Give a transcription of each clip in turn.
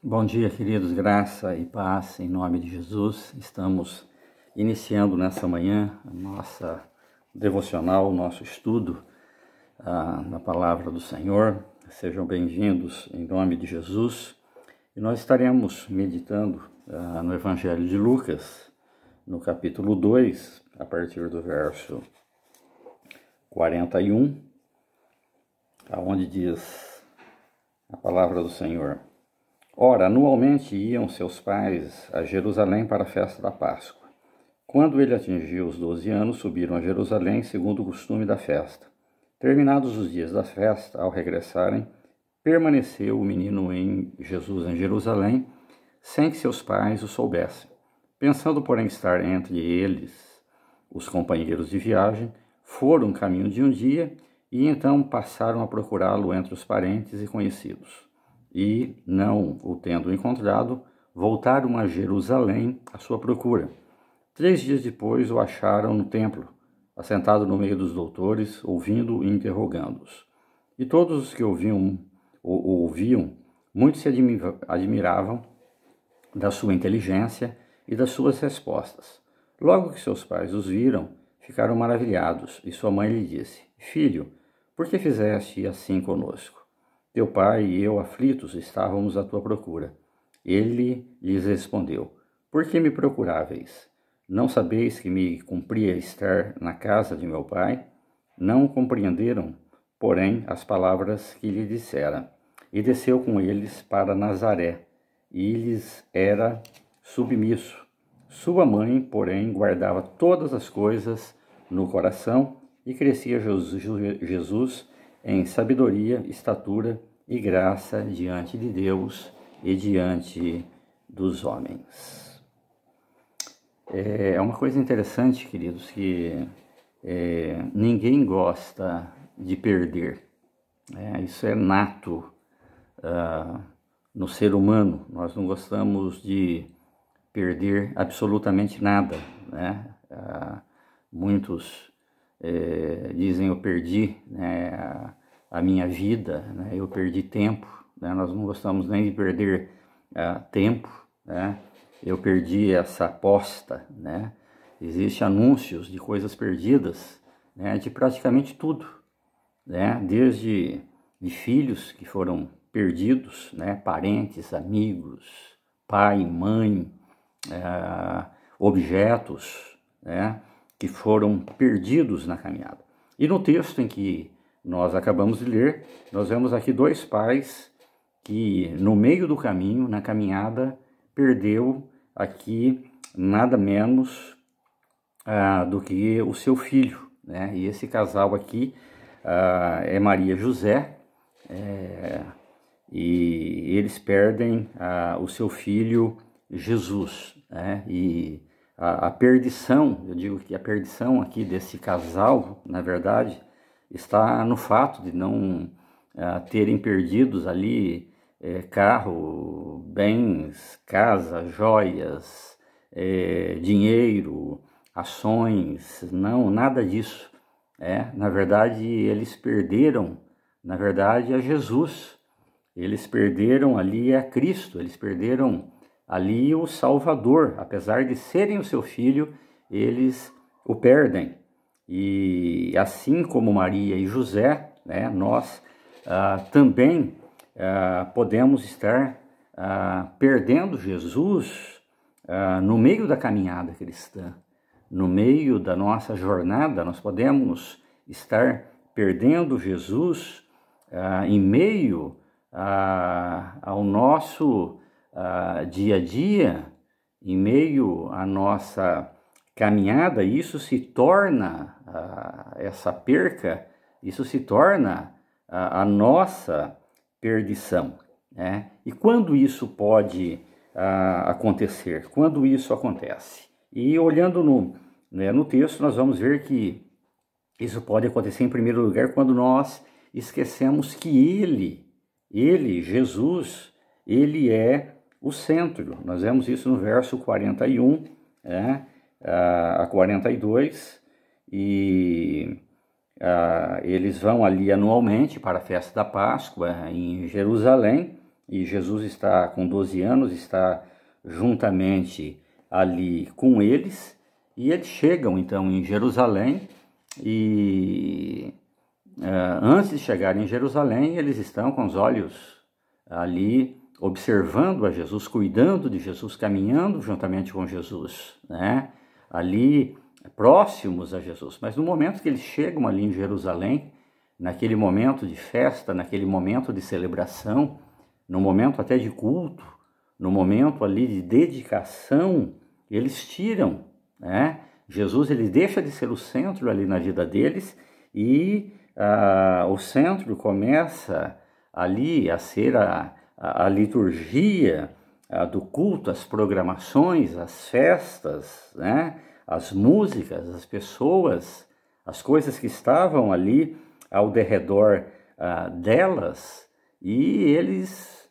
Bom dia, queridos, graça e paz em nome de Jesus. Estamos iniciando nessa manhã a nossa devocional, o nosso estudo na palavra do Senhor. Sejam bem-vindos em nome de Jesus. E nós estaremos meditando no Evangelho de Lucas, no capítulo 2, a partir do verso 41, aonde diz a palavra do Senhor: Ora, anualmente iam seus pais a Jerusalém para a festa da Páscoa. Quando ele atingiu os 12 anos, subiram a Jerusalém segundo o costume da festa. Terminados os dias da festa, ao regressarem, permaneceu o menino Jesus em Jerusalém, sem que seus pais o soubessem. Pensando, porém, estar entre eles os companheiros de viagem, foram caminho de um dia e então passaram a procurá-lo entre os parentes e conhecidos. E, não o tendo encontrado, voltaram a Jerusalém à sua procura. 3 dias depois o acharam no templo, assentado no meio dos doutores, ouvindo e interrogando-os. E todos os que ouviam, muito se admiravam da sua inteligência e das suas respostas. Logo que seus pais os viram, ficaram maravilhados, e sua mãe lhe disse: Filho, por que fizeste assim conosco? Teu pai e eu, aflitos, estávamos à tua procura. Ele lhes respondeu: Por que me procuráveis? Não sabeis que me cumpria estar na casa de meu pai? Não compreenderam, porém, as palavras que lhe dissera. E desceu com eles para Nazaré, e lhes era submisso. Sua mãe, porém, guardava todas as coisas no coração, e crescia Jesus em sabedoria, estatura e graça diante de Deus e diante dos homens. É uma coisa interessante, queridos, que ninguém gosta de perder. Isso é nato no ser humano. Nós não gostamos de perder absolutamente nada, né? Muitos dizem: eu perdi, né, a minha vida, né, eu perdi tempo, né? Nós não gostamos nem de perder tempo, né? Eu perdi essa aposta, né? Existem anúncios de coisas perdidas, né, de praticamente tudo, né? Desde de filhos que foram perdidos, né, parentes, amigos, pai, mãe, objetos, né, que foram perdidos na caminhada. E no texto em que nós acabamos de ler, nós vemos aqui 2 pais que no meio do caminho, na caminhada, perdeu aqui nada menos do que o seu filho, né? E esse casal aqui é Maria e José, e eles perdem o seu filho Jesus, né? E a perdição, eu digo que a perdição aqui desse casal, na verdade, está no fato de não terem perdidos ali carro, bens, casa, joias, dinheiro, ações, não, nada disso. Na verdade, eles perderam, na verdade, a Jesus. Eles perderam ali a Cristo, eles perderam ali o Salvador. Apesar de serem o seu filho, eles o perdem. E assim como Maria e José, né, nós também podemos estar perdendo Jesus no meio da caminhada cristã. No meio da nossa jornada, nós podemos estar perdendo Jesus em meio ao nosso dia a dia, em meio à nossa caminhada. Isso se torna, essa perca, isso se torna a nossa perdição, né? E quando isso pode acontecer? Quando isso acontece? E olhando no texto, nós vamos ver que isso pode acontecer em primeiro lugar quando nós esquecemos que Ele, Jesus, Ele é o centro. Nós vemos isso no verso 41, a 42, e eles vão ali anualmente para a festa da Páscoa em Jerusalém, e Jesus está com 12 anos, está juntamente ali com eles, e eles chegam então em Jerusalém, e antes de chegarem em Jerusalém, eles estão com os olhos ali observando a Jesus, cuidando de Jesus, caminhando juntamente com Jesus, né? Ali próximos a Jesus. Mas no momento que eles chegam ali em Jerusalém, naquele momento de festa, naquele momento de celebração, no momento até de culto, no momento ali de dedicação, eles tiram, né? Jesus, ele deixa de ser o centro ali na vida deles, e o centro começa ali a ser a liturgia do culto, as programações, as festas, né? As músicas, as pessoas, as coisas que estavam ali ao derredor delas, e eles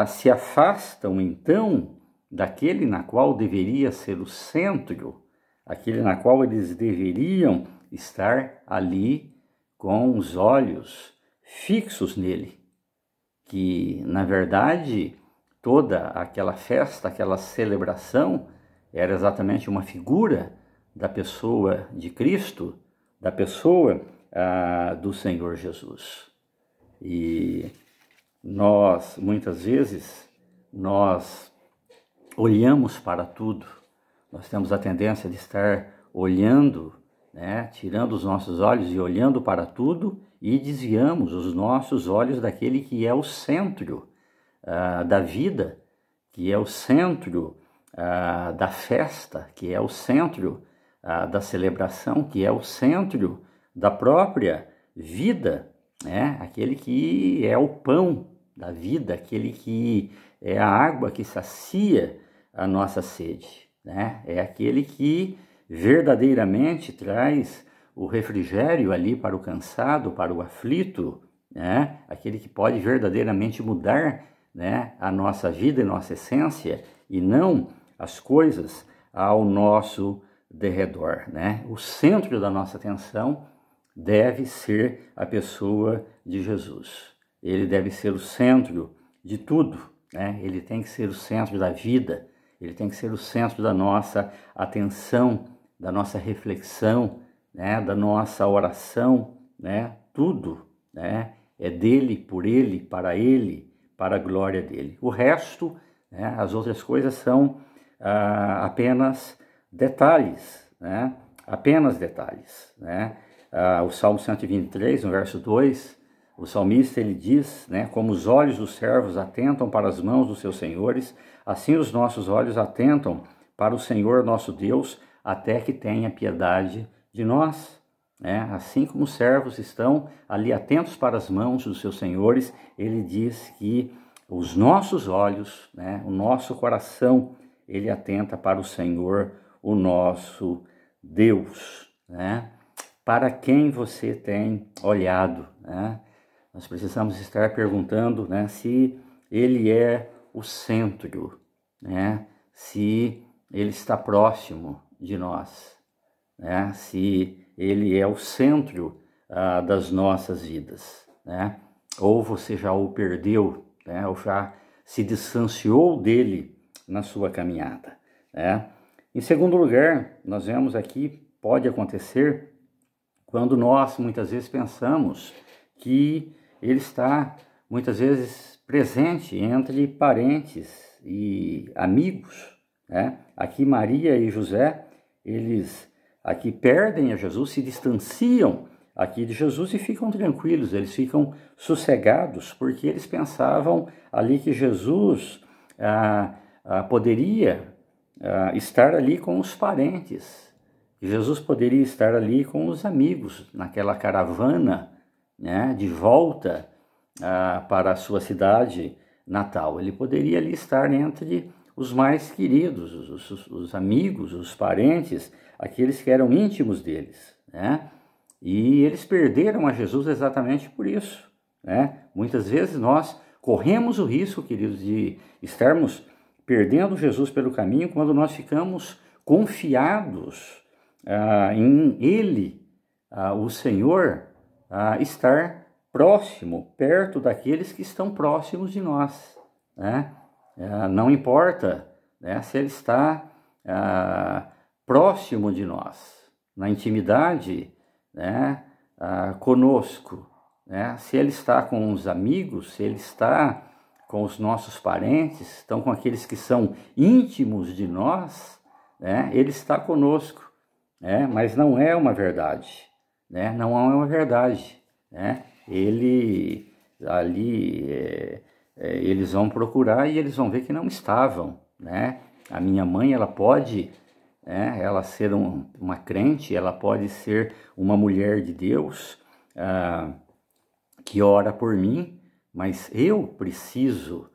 se afastam então daquele na qual deveria ser o centro, aquele na qual eles deveriam estar ali com os olhos fixos nele, que na verdade toda aquela festa, aquela celebração era exatamente uma figura da pessoa de Cristo, da pessoa do Senhor Jesus. E nós, muitas vezes, nós olhamos para tudo, nós temos a tendência de estar olhando, né, tirando os nossos olhos e olhando para tudo, e desviamos os nossos olhos daquele que é o centro da vida, que é o centro da festa, que é o centro da celebração, que é o centro da própria vida, né? Aquele que é o pão da vida, aquele que é a água que sacia a nossa sede, né? É aquele que verdadeiramente traz o refrigério ali para o cansado, para o aflito, né? Aquele que pode verdadeiramente mudar, né, a nossa vida e nossa essência, e não as coisas ao nosso derredor, né? O centro da nossa atenção deve ser a pessoa de Jesus. Ele deve ser o centro de tudo, né? Ele tem que ser o centro da vida, ele tem que ser o centro da nossa atenção, da nossa reflexão, né? Da nossa oração, né? Tudo, né? É dele, por ele, para a glória dele. O resto, né? As outras coisas são apenas detalhes, né? Apenas detalhes, né? O Salmo 123, no verso 2, o salmista ele diz, né, como os olhos dos servos atentam para as mãos dos seus senhores, assim os nossos olhos atentam para o Senhor nosso Deus, até que tenha piedade de nós. Né? Assim como os servos estão ali atentos para as mãos dos seus senhores, ele diz que os nossos olhos, né, o nosso coração, ele atenta para o Senhor, o nosso Deus, né? Para quem você tem olhado, né? Nós precisamos estar perguntando, né, se ele é o centro, né? Se ele está próximo de nós, né? Se ele é o centro das nossas vidas, né? Ou você já o perdeu, né? Ou já se distanciou dele na sua caminhada, né? Em segundo lugar, nós vemos aqui, pode acontecer quando nós muitas vezes pensamos que ele está muitas vezes presente entre parentes e amigos, né? Aqui Maria e José, eles aqui perdem a Jesus, se distanciam aqui de Jesus e ficam tranquilos, eles ficam sossegados, porque eles pensavam ali que Jesus poderia estar ali com os parentes, que Jesus poderia estar ali com os amigos, naquela caravana, né, de volta para a sua cidade natal. Ele poderia ali estar entre os mais queridos, os amigos, os parentes, aqueles que eram íntimos deles, né? E eles perderam a Jesus exatamente por isso, né? Muitas vezes nós corremos o risco, queridos, de estarmos perdendo Jesus pelo caminho quando nós ficamos confiados em Ele, o Senhor, estar próximo, perto daqueles que estão próximos de nós, né? Não importa, né, se ele está próximo de nós, na intimidade, né, conosco, né? Se ele está com os amigos, se ele está com os nossos parentes, estão com aqueles que são íntimos de nós, né? Ele está conosco, né? Mas não é uma verdade, né? Não é uma verdade, né? Ele ali eles vão procurar e eles vão ver que não estavam, né? A minha mãe, ela pode, né, ela ser uma crente, ela pode ser uma mulher de Deus que ora por mim, mas eu preciso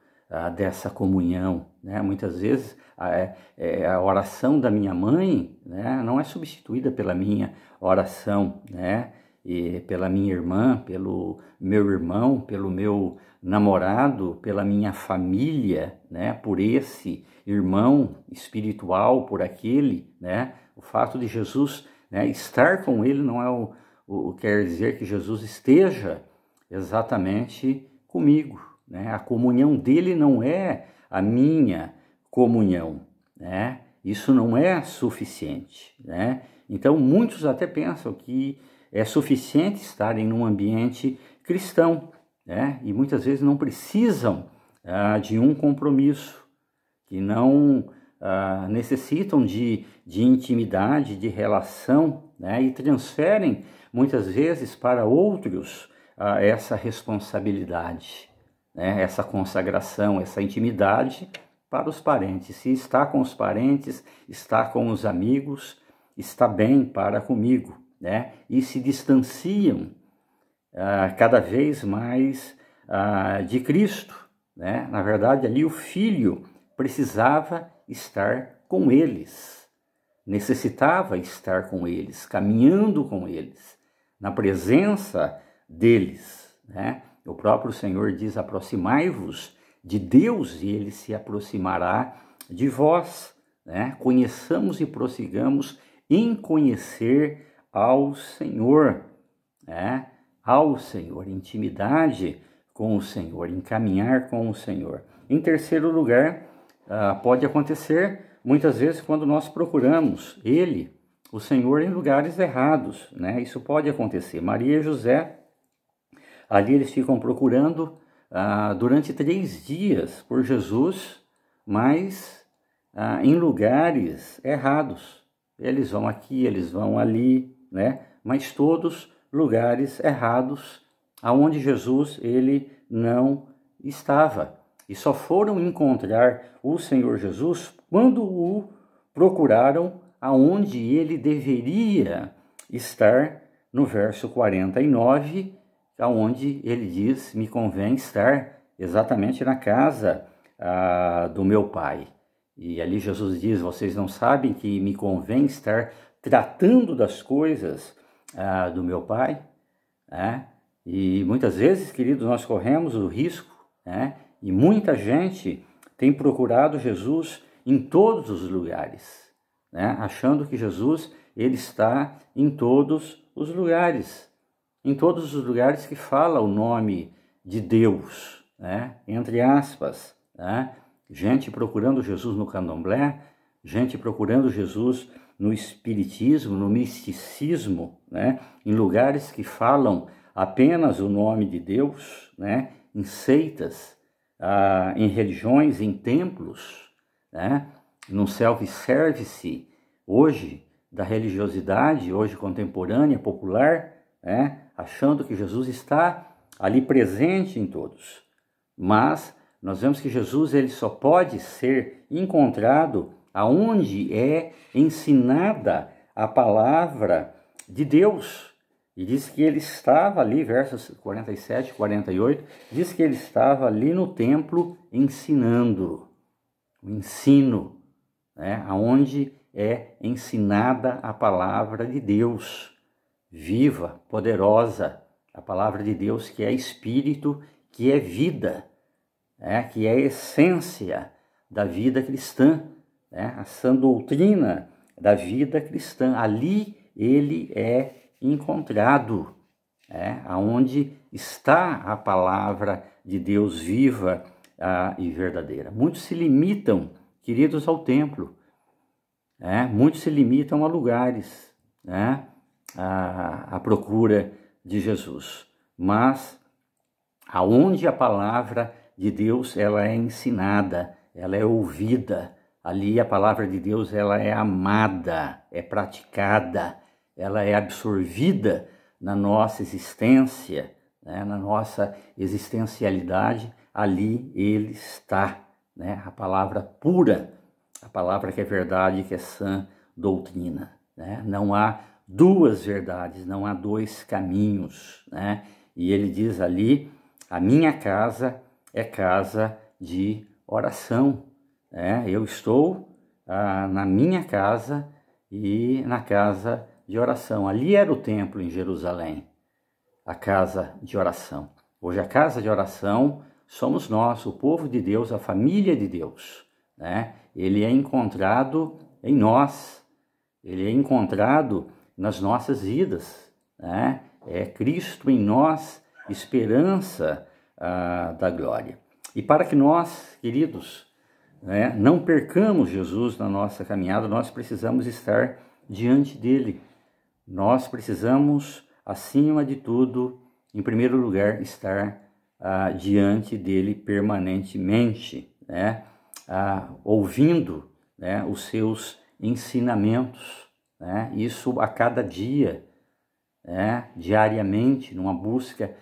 dessa comunhão, né? Muitas vezes a oração da minha mãe, né, não é substituída pela minha oração, né? E pela minha irmã, pelo meu irmão, pelo meu namorado, pela minha família, né? Por esse irmão espiritual, por aquele, né? O fato de Jesus, né, estar com ele não é quer dizer que Jesus esteja exatamente comigo, né? A comunhão dele não é a minha comunhão, né? Isso não é suficiente, né? Então muitos até pensam que é suficiente estarem num ambiente cristão, né? E muitas vezes não precisam de um compromisso, que não necessitam de intimidade, de relação, né? E transferem muitas vezes para outros essa responsabilidade, né? Essa consagração, essa intimidade para os parentes. Se está com os parentes, está com os amigos, está bem para comigo, né? E se distanciam cada vez mais de Cristo, né? Na verdade, ali o Filho precisava estar com eles, necessitava estar com eles, caminhando com eles, na presença deles, né? O próprio Senhor diz: aproximai-vos de Deus e Ele se aproximará de vós, né? Conheçamos e prossigamos em conhecer ao Senhor, né? Ao Senhor, intimidade com o Senhor, em caminhar com o Senhor. Em terceiro lugar, pode acontecer muitas vezes quando nós procuramos Ele, o Senhor, em lugares errados, né? Isso pode acontecer. Maria e José, ali eles ficam procurando durante 3 dias por Jesus, mas em lugares errados. Eles vão aqui, eles vão ali, né? Mas todos lugares errados, aonde Jesus ele não estava. E só foram encontrar o Senhor Jesus quando o procuraram aonde ele deveria estar, no verso 49, aonde ele diz: me convém estar exatamente na casa do meu Pai. E ali Jesus diz: vocês não sabem que me convém estar tratando das coisas do meu Pai? E muitas vezes, queridos, nós corremos o risco, né? E muita gente tem procurado Jesus em todos os lugares, né? Achando que Jesus ele está em todos os lugares, em todos os lugares que fala o nome de Deus, né? Entre aspas, né? Gente procurando Jesus no candomblé, gente procurando Jesus no espiritismo, no misticismo, né? Em lugares que falam apenas o nome de Deus, né? Em seitas, em religiões, em templos, né? No self-service, hoje, da religiosidade, hoje contemporânea, popular, né? Achando que Jesus está ali presente em todos. Mas nós vemos que Jesus ele só pode ser encontrado aonde é ensinada a palavra de Deus. E diz que ele estava ali, versos 47, 48, diz que ele estava ali no templo ensinando. O ensino, né? Aonde é ensinada a palavra de Deus, viva, poderosa, a palavra de Deus que é espírito, que é vida, que é a essência da vida cristã, a sã doutrina da vida cristã. Ali ele é encontrado, aonde está a palavra de Deus viva e verdadeira. Muitos se limitam, queridos, ao templo, muitos se limitam a lugares, à procura de Jesus, mas aonde a palavra de Deus ela é ensinada, ela é ouvida, ali a palavra de Deus ela é amada, é praticada, ela é absorvida na nossa existência, na nossa existencialidade, ali ele está, a palavra pura, a palavra que é verdade, que é sã doutrina. Não há duas verdades, não há dois caminhos. E ele diz ali, a minha casa é casa de oração. Eu estou na minha casa e na casa de oração. Ali era o templo em Jerusalém, a casa de oração. Hoje a casa de oração somos nós, o povo de Deus, a família de Deus. Ele é encontrado em nós, ele é encontrado nas nossas vidas. É Cristo em nós, esperança da glória. E para que nós, queridos, não percamos Jesus na nossa caminhada, nós precisamos estar diante dele. Nós precisamos, acima de tudo, em primeiro lugar, estar diante dele permanentemente, ouvindo os seus ensinamentos, isso a cada dia, diariamente, numa busca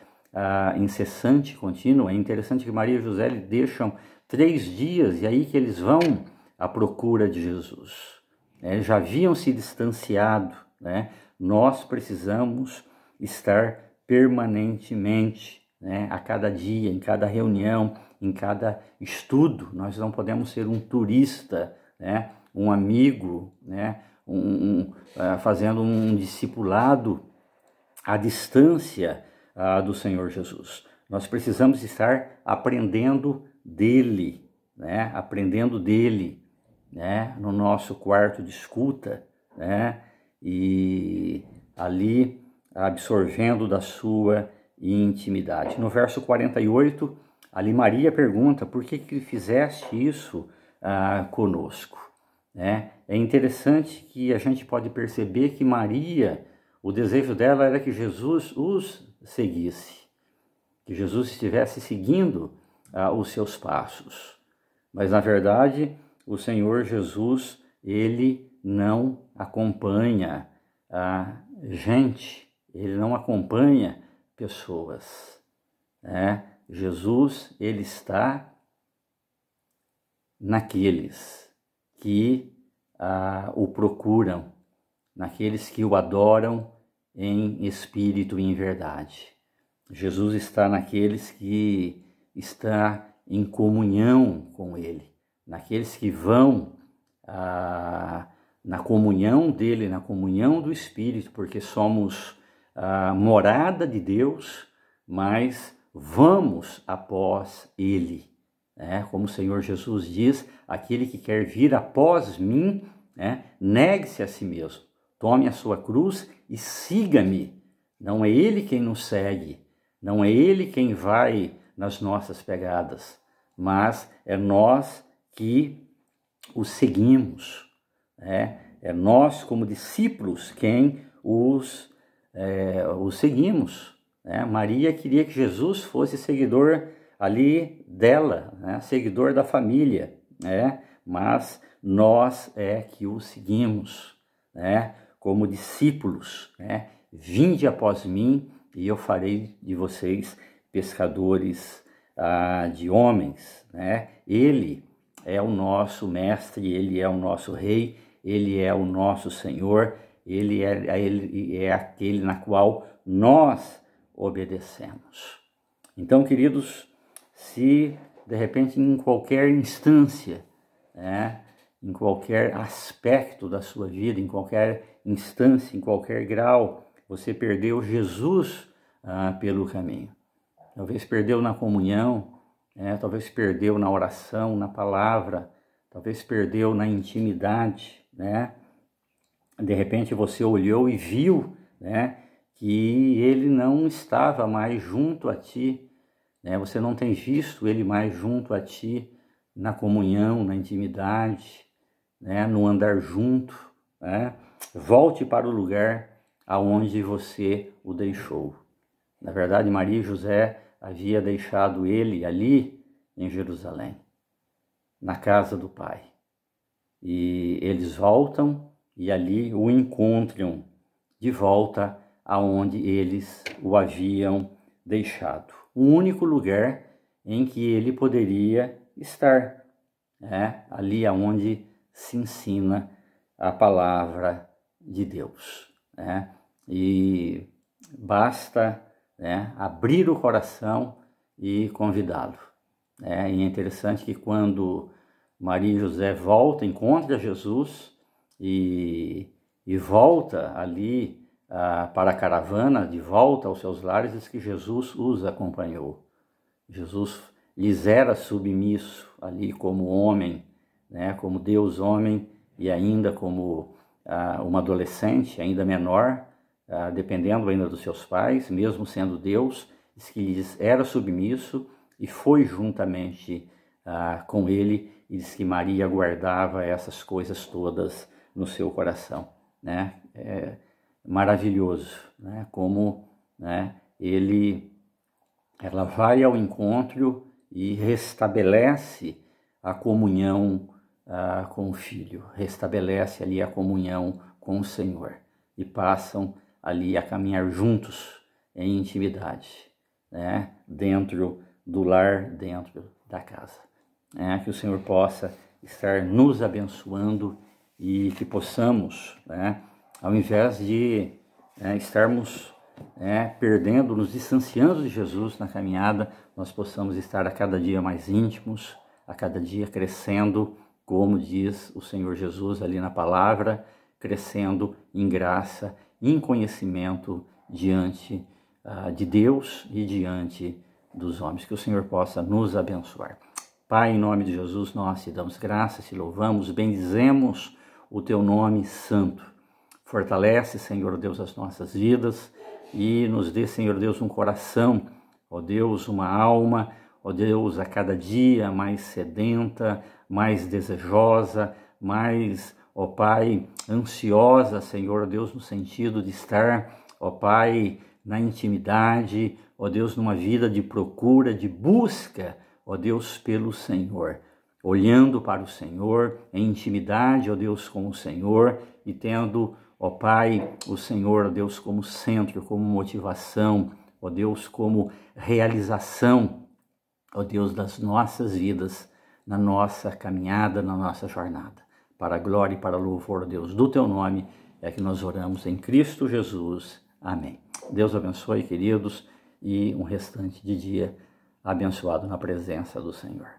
incessante, contínua. É interessante que Maria e José deixam 3 dias e aí que eles vão à procura de Jesus. Já haviam se distanciado. Nós precisamos estar permanentemente, a cada dia, em cada reunião, em cada estudo. Nós não podemos ser um turista, um amigo, fazendo um discipulado à distância do Senhor Jesus. Nós precisamos estar aprendendo dele, aprendendo dele, no nosso quarto de escuta, e ali absorvendo da sua intimidade. No verso 48, ali Maria pergunta, por que fizeste isso conosco? É interessante que a gente pode perceber que Maria, o desejo dela era que Jesus os seguisse, que Jesus estivesse seguindo os seus passos. Mas, na verdade, o Senhor Jesus, ele não acompanha gente, ele não acompanha pessoas. Jesus, ele está naqueles que o procuram, naqueles que o adoram em espírito e em verdade. Jesus está naqueles que está em comunhão com ele, naqueles que vão na comunhão dele, na comunhão do Espírito, porque somos morada de Deus, mas vamos após ele. Como o Senhor Jesus diz, aquele que quer vir após mim, negue-se a si mesmo, tome a sua cruz e siga-me. Não é ele quem nos segue, não é ele quem vai nas nossas pegadas, mas é nós que o seguimos. É nós, como discípulos, quem os seguimos. Maria queria que Jesus fosse seguidor ali dela, seguidor da família, mas nós que o seguimos, como discípulos. Vinde após mim e eu farei de vocês pescadores de homens. Ele é o nosso mestre, ele é o nosso rei, ele é o nosso Senhor, ele é aquele na qual nós obedecemos. Então, queridos, se de repente em qualquer instância, em qualquer aspecto da sua vida, em qualquer instância, em qualquer grau, você perdeu Jesus pelo caminho. Talvez perdeu na comunhão, talvez perdeu na oração, na palavra, talvez perdeu na intimidade, De repente você olhou e viu, que ele não estava mais junto a ti, né? Você não tem visto ele mais junto a ti, na comunhão, na intimidade, né? No andar junto, né? Volte para o lugar aonde você o deixou. Na verdade, Maria e José havia deixado ele ali em Jerusalém, na casa do Pai. E eles voltam e ali o encontram de volta aonde eles o haviam deixado. O único lugar em que ele poderia estar, né? Ali aonde se ensina a palavra de Deus, né? E basta, né, abrir o coração e convidá-lo, né? E é interessante que quando Maria e José voltam, encontram Jesus e volta ali para a caravana, de volta aos seus lares, diz que Jesus os acompanhou. Jesus lhes era submisso ali como homem, né, como Deus homem, e ainda como uma adolescente, ainda menor, dependendo ainda dos seus pais, mesmo sendo Deus, diz que lhes era submisso e foi juntamente com ele, e diz que Maria guardava essas coisas todas no seu coração, né? É maravilhoso, né? Como, né, ela vai ao encontro e restabelece a comunhão com o Filho, restabelece ali a comunhão com o Senhor, e passam ali a caminhar juntos em intimidade, né? Dentro do lar, dentro da casa. Que o Senhor possa estar nos abençoando e que possamos, né, ao invés de estarmos perdendo, nos distanciando de Jesus na caminhada, nós possamos estar a cada dia mais íntimos, a cada dia crescendo, como diz o Senhor Jesus ali na palavra, crescendo em graça, em conhecimento diante de Deus e diante dos homens. Que o Senhor possa nos abençoar. Pai, em nome de Jesus, nós te damos graças, te louvamos, bendizemos o teu nome santo. Fortalece, Senhor Deus, as nossas vidas e nos dê, Senhor Deus, um coração, ó Deus, uma alma, ó Deus, a cada dia mais sedenta, mais desejosa, mais, ó Pai, ansiosa, Senhor Deus, no sentido de estar, ó Pai, na intimidade, ó Deus, numa vida de procura, de busca, ó Deus, pelo Senhor, olhando para o Senhor, em intimidade, ó Deus, com o Senhor, e tendo, ó Pai, o Senhor, ó Deus, como centro, como motivação, ó Deus, como realização, ó Deus, das nossas vidas, na nossa caminhada, na nossa jornada. Para a glória e para o louvor, ó Deus, do teu nome, é que nós oramos em Cristo Jesus. Amém. Deus abençoe, queridos, e um restante de dia abençoado na presença do Senhor.